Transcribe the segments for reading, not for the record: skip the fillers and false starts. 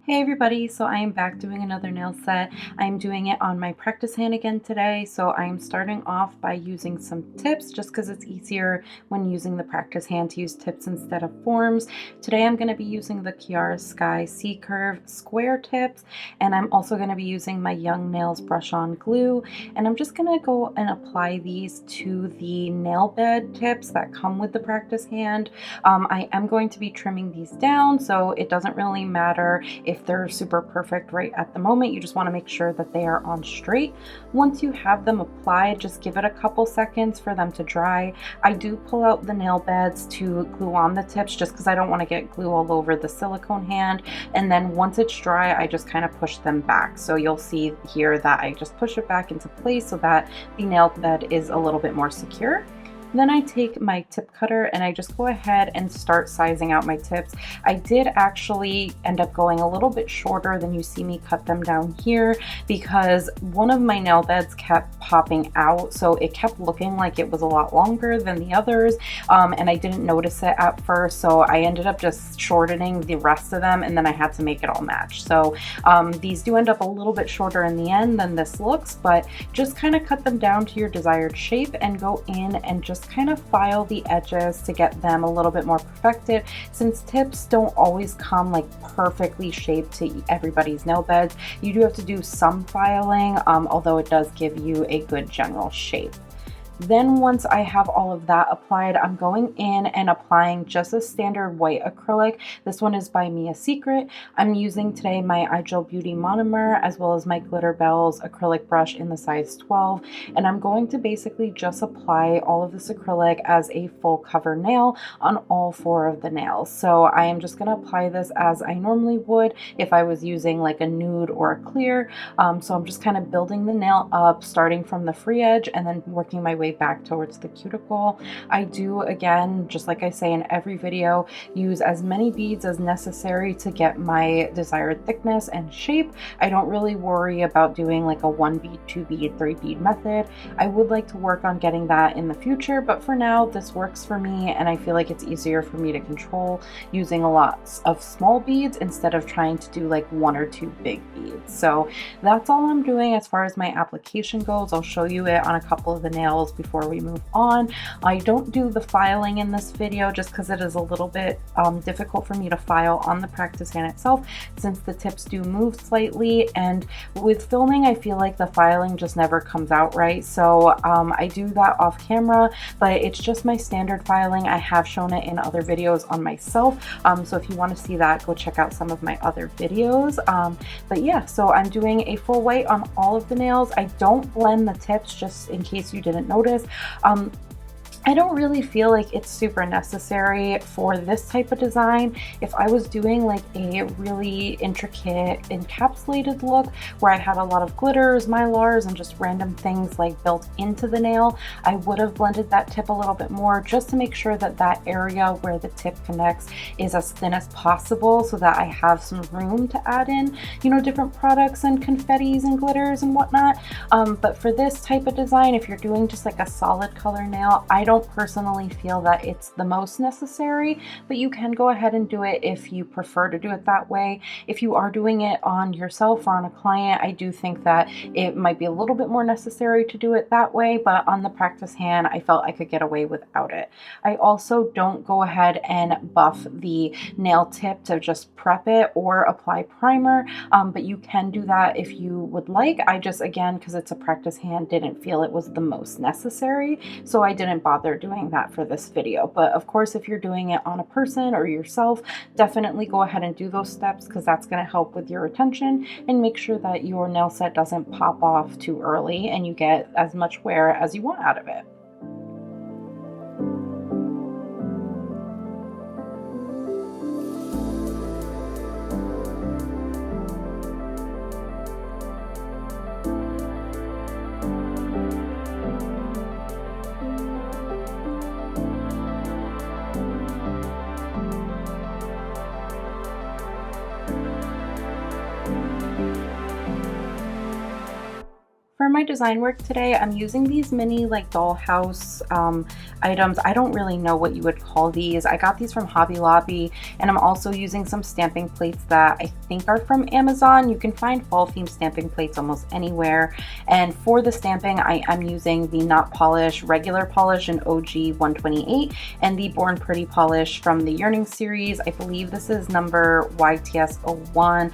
Hey everybody, so I am back doing another nail set. I'm doing it on my practice hand again today. So I'm starting off by using some tips just because it's easier when using the practice hand to use tips instead of forms. Today I'm going to be using the Kiara Sky C-Curve square tips, and I'm also going to be using my Young Nails brush on glue, and I'm just going to go and apply these to the nail bed tips that come with the practice hand. I am going to be trimming these down, so it doesn't really matter if they're super perfect right at the moment. You just want to make sure that they are on straight. Once you have them applied, just give it a couple seconds for them to dry. I do pull out the nail beds to glue on the tips just because I don't want to get glue all over the silicone hand. And then once it's dry, I just kind of push them back. So you'll see here that I just push it back into place so that the nail bed is a little bit more secure. Then I take my tip cutter and I just go ahead and start sizing out my tips. I did actually end up going a little bit shorter than you see me cut them down here because one of my nail beds kept popping out, so it kept looking like it was a lot longer than the others, and I didn't notice it at first, so I ended up just shortening the rest of them, and then I had to make it all match. So these do end up a little bit shorter in the end than this looks, but just kind of cut them down to your desired shape and go in and just kind of file the edges to get them a little bit more perfected. Since tips don't always come like perfectly shaped to everybody's nail beds, you do have to do some filing, although it does give you a good general shape. Then once I have all of that applied, I'm going in and applying just a standard white acrylic. This one is by Mia Secret. I'm using today my iGel Beauty Monomer as well as my Glitter Bells acrylic brush in the size 12. And I'm going to basically just apply all of this acrylic as a full cover nail on all 4 of the nails. So I am just going to apply this as I normally would if I was using like a nude or a clear. So I'm just kind of building the nail up, starting from the free edge and then working my way back towards the cuticle. I do, again, just like I say in every video, use as many beads as necessary to get my desired thickness and shape. I don't really worry about doing like a 1 bead, 2 bead, 3 bead method. I would like to work on getting that in the future, but for now this works for me, and I feel like it's easier for me to control using a lot of small beads instead of trying to do like 1 or 2 big beads. So that's all I'm doing as far as my application goes. I'll show you it on a couple of the nails before we move on. I don't do the filing in this video just because it is a little bit difficult for me to file on the practice hand itself since the tips do move slightly, and with filming I feel like the filing just never comes out right. So I do that off camera, but it's just my standard filing. I have shown it in other videos on myself, so if you want to see that, go check out some of my other videos. But yeah, so I'm doing a full white on all of the nails. I don't blend the tips, just in case you didn't notice. I don't really feel like it's super necessary for this type of design. If I was doing like a really intricate encapsulated look where I had a lot of glitters, mylars, and just random things like built into the nail, I would have blended that tip a little bit more just to make sure that that area where the tip connects is as thin as possible so that I have some room to add in, you know, different products and confettis and glitters and whatnot. But for this type of design, if you're doing just like a solid color nail, I don't personally feel that it's the most necessary, but you can go ahead and do it if you prefer to do it that way. If you are doing it on yourself or on a client, I do think that it might be a little bit more necessary to do it that way, but on the practice hand, I felt I could get away without it. I also don't go ahead and buff the nail tip to just prep it or apply primer, but you can do that if you would like. I just, again, because it's a practice hand, didn't feel it was the most necessary, so I didn't bother doing that for this video. But of course, if you're doing it on a person or yourself, definitely go ahead and do those steps because that's going to help with your retention and make sure that your nail set doesn't pop off too early and you get as much wear as you want out of it. For my design work today, I'm using these mini like dollhouse items. I don't really know what you would call these. I got these from Hobby Lobby, and I'm also using some stamping plates that I think are from Amazon. You can find fall theme stamping plates almost anywhere. And for the stamping, I am using the Not Polish regular polish in OG 128 and the Born Pretty polish from the Yearning series. I believe this is number YTS01,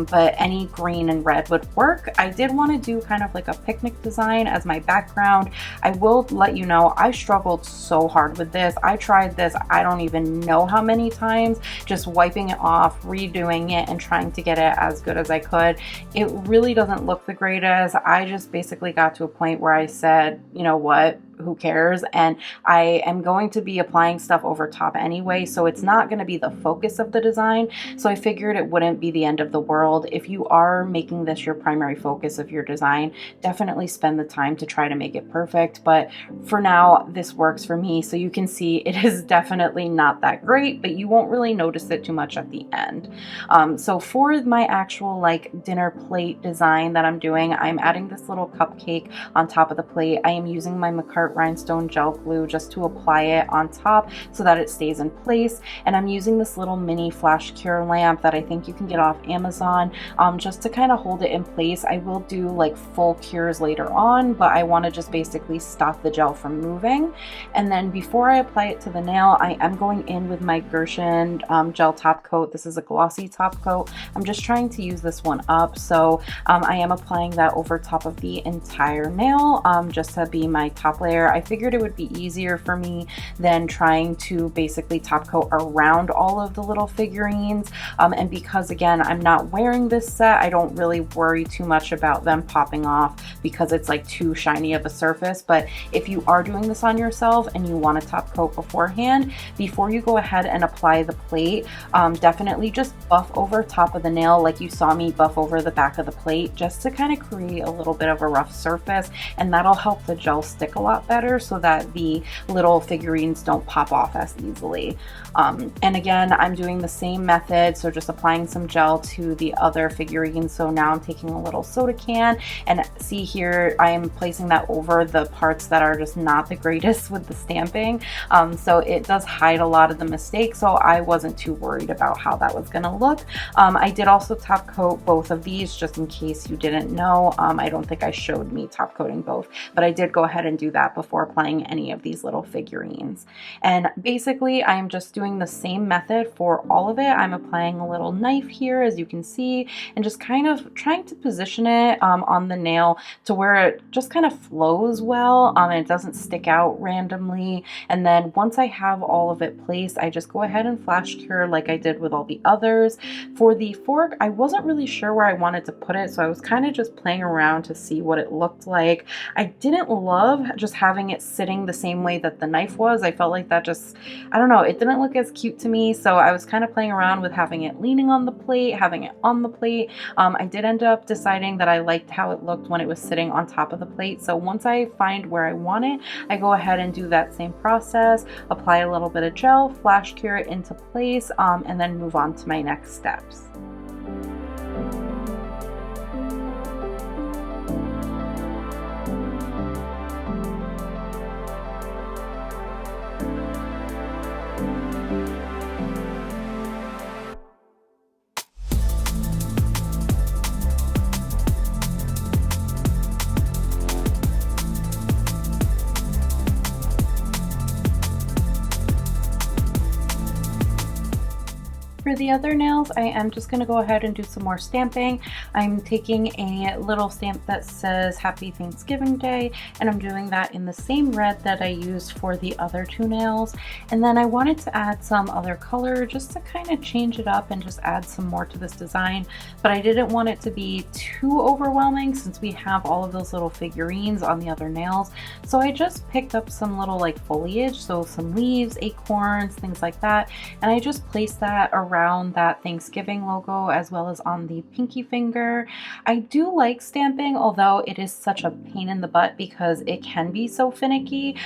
but any green and red would work. I did want to do kind of like a picnic design as my background. I will let you know, I struggled so hard with this. I tried this, I don't even know how many times, just wiping it off, redoing it, and trying to get it as good as I could. It really doesn't look the greatest. I just basically got to a point where I said, you know what, who cares? And I am going to be applying stuff over top anyway, so it's not going to be the focus of the design. So I figured it wouldn't be the end of the world. If you are making this your primary focus of your design, definitely spend the time to try to make it perfect. But for now, this works for me. So you can see it is definitely not that great, but you won't really notice it too much at the end. So for my actual like dinner plate design that I'm doing, I'm adding this little cupcake on top of the plate. I am using my McCart rhinestone gel glue just to apply it on top so that it stays in place. And I'm using this little mini flash cure lamp that I think you can get off Amazon, just to kind of hold it in place. I will do like full cures later on, but I want to just basically stop the gel from moving. And then before I apply it to the nail, I am going in with my Gershon gel top coat. This is a glossy top coat. I'm just trying to use this one up, so I am applying that over top of the entire nail, just to be my top layer. I figured it would be easier for me than trying to basically top coat around all of the little figurines. And because again, I'm not wearing this set, I don't really worry too much about them popping off because it's like too shiny of a surface. But if you are doing this on yourself and you want to top coat beforehand, before you go ahead and apply the plate, definitely just buff over top of the nail like you saw me buff over the back of the plate, just to kind of create a little bit of a rough surface, and that'll help the gel stick a lot better so that the little figurines don't pop off as easily. And again, I'm doing the same method, so just applying some gel to the other figurines. So now I'm taking a little soda can, and see here I am placing that over the parts that are just not the greatest with the stamping, so it does hide a lot of the mistakes, so I wasn't too worried about how that was gonna look. I did also top coat both of these just in case you didn't know. I don't think I showed me top coating both, but I did go ahead and do that before applying any of these little figurines. And basically I'm just doing the same method for all of it. I'm applying a little knife here, as you can see, and just kind of trying to position it on the nail to where it just kind of flows well, and it doesn't stick out randomly. And then once I have all of it placed, I just go ahead and flash cure like I did with all the others. For the fork, I wasn't really sure where I wanted to put it, so I was kind of just playing around to see what it looked like. I didn't love just having it sitting the same way that the knife was. I felt like that just, I don't know, it didn't look as cute to me, so I was kind of playing around with having it leaning on the plate, having it on the plate. I did end up deciding that I liked how it looked when it was sitting on top of the plate, so once I find where I want it, I go ahead and do that same process, apply a little bit of gel, flash cure it into place, and then move on to my next steps. For the other nails, I am just going to go ahead and do some more stamping. I'm taking a little stamp that says Happy Thanksgiving Day, and I'm doing that in the same red that I used for the other two nails. And then I wanted to add some other color just to kind of change it up and just add some more to this design, but I didn't want it to be too overwhelming since we have all of those little figurines on the other nails. So I just picked up some little like foliage, so some leaves, acorns, things like that, and I just placed that around around that Thanksgiving logo as well as on the pinky finger. I do like stamping, although it is such a pain in the butt because it can be so finicky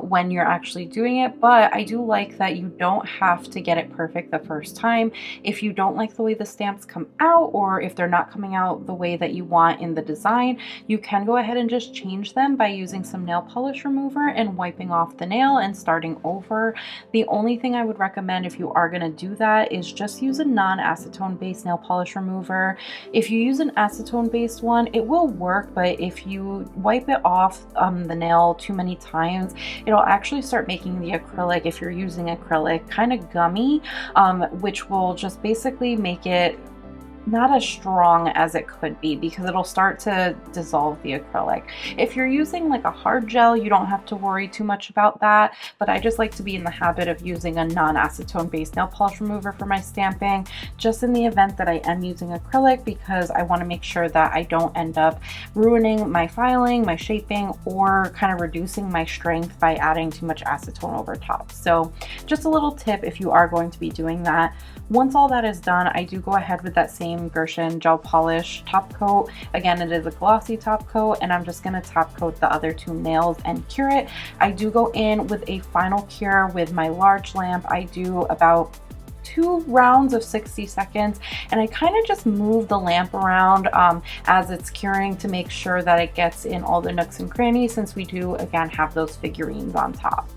when you're actually doing it. But I do like that you don't have to get it perfect the first time. If you don't like the way the stamps come out, or if they're not coming out the way that you want in the design, you can go ahead and just change them by using some nail polish remover and wiping off the nail and starting over. The only thing I would recommend if you are going to do that is just use a non-acetone based nail polish remover. If you use an acetone based one, it will work, but if you wipe it off the nail too many times, it'll actually start making the acrylic, if you're using acrylic, kind of gummy, which will just basically make it not as strong as it could be because it'll start to dissolve the acrylic. If you're using like a hard gel, you don't have to worry too much about that, but I just like to be in the habit of using a non-acetone based nail polish remover for my stamping, just in the event that I am using acrylic, because I want to make sure that I don't end up ruining my filing, my shaping, or kind of reducing my strength by adding too much acetone over top. So just a little tip if you are going to be doing that. Once all that is done, I do go ahead with that same Gershon gel polish top coat. Again, it is a glossy top coat, and I'm just going to top coat the other two nails and cure it. I do go in with a final cure with my large lamp. I do about 2 rounds of 60 seconds, and I kind of just move the lamp around as it's curing to make sure that it gets in all the nooks and crannies, since we do again have those figurines on top.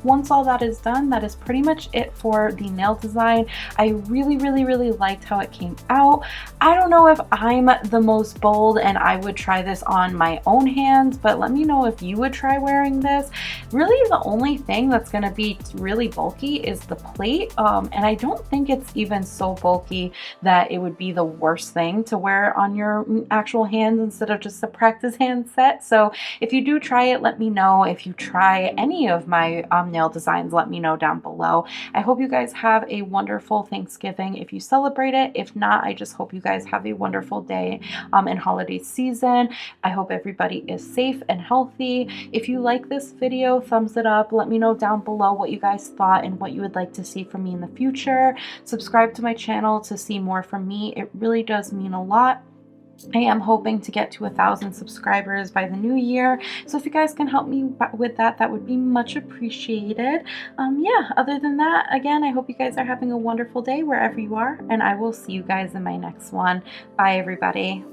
Once all that is done, that is pretty much it for the nail design. I really liked how it came out. I don't know if I'm the most bold and I would try this on my own hands, but let me know if you would try wearing this. Really, the only thing that's going to be really bulky is the plate, and I don't think it's even so bulky that it would be the worst thing to wear on your actual hands instead of just a practice hand set. So if you do try it, let me know. If you try any of my nail designs, let me know down below. I hope you guys have a wonderful Thanksgiving if you celebrate it. If not, I just hope you guys have a wonderful day and holiday season. I hope everybody is safe and healthy. If you like this video, thumbs it up. Let me know down below what you guys thought and what you would like to see from me in the future. Subscribe to my channel to see more from me. It really does mean a lot. I am hoping to get to 1,000 subscribers by the new year, so if you guys can help me with that, that would be much appreciated. Yeah, other than that, again, I hope you guys are having a wonderful day wherever you are, and I will see you guys in my next one. Bye, everybody.